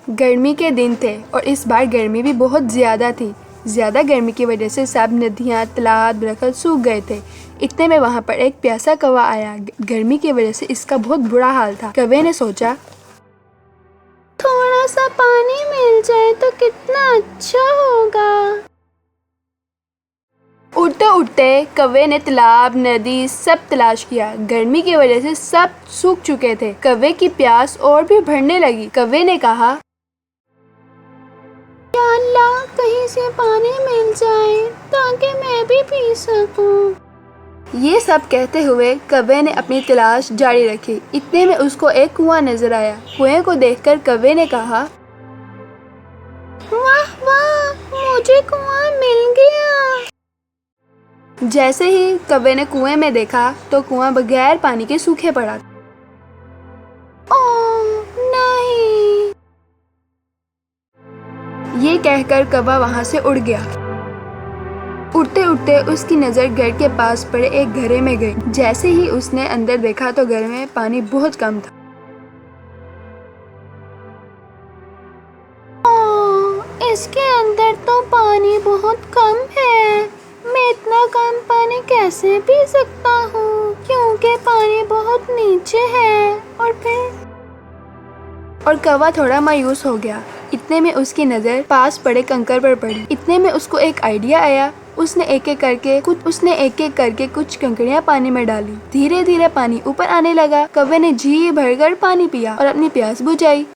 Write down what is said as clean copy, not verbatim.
गर्मी के दिन थे और इस बार गर्मी भी बहुत ज़्यादा थी। ज़्यादा गर्मी की वजह से सब नदियाँ, तालाब, दरख्त सूख गए थे। इतने में वहाँ पर एक प्यासा कौवा आया। गर्मी की वजह से इसका बहुत बुरा हाल था। कौवे ने सोचा, थोड़ा सा पानी मिल जाए तो कितना अच्छा होगा। उड़ते उड़ते कौवे ने तालाब, नदी सब तलाश किया। गर्मी की वजह से सब सूख चुके थे। कौवे की प्यास और भी बढ़ने लगी। कौवे ने कहा, या अल्लाह, कहीं से पानी मिल जाए ताकि मैं भी पी सकूं। ये सब कहते हुए कौवे ने अपनी तलाश जारी रखी। इतने में उसको एक कुआं नजर आया। कुएं को देखकर कौवे ने कहा, वाह वाह, मुझे कुआं मिल गया। जैसे ही कौवे ने कुएं में देखा तो कुआं बगैर पानी के सूखे पड़ा। ओह नहीं। ये कहकर कौवा वहां से उड़ गया। उड़ते उड़ते उसकी नज़र घर के पास पड़े एक घड़े में गई। जैसे ही उसने अंदर देखा तो घर में पानी बहुत कम था। ओह, इसके अंदर तो पानी बहुत कम है। मैं इतना कम पानी कैसे पी सकता हूँ, क्योंकि पानी बहुत नीचे है। और कौवा थोड़ा मायूस हो गया। इतने में उसकी नज़र पास पड़े कंकर पर पड़ी। इतने में उसको एक आइडिया आया। उसने एक एक करके कुछ कंकड़ियां पानी में डाली। धीरे धीरे पानी ऊपर आने लगा। कौवे ने जी भरकर पानी पिया और अपनी प्यास बुझाई।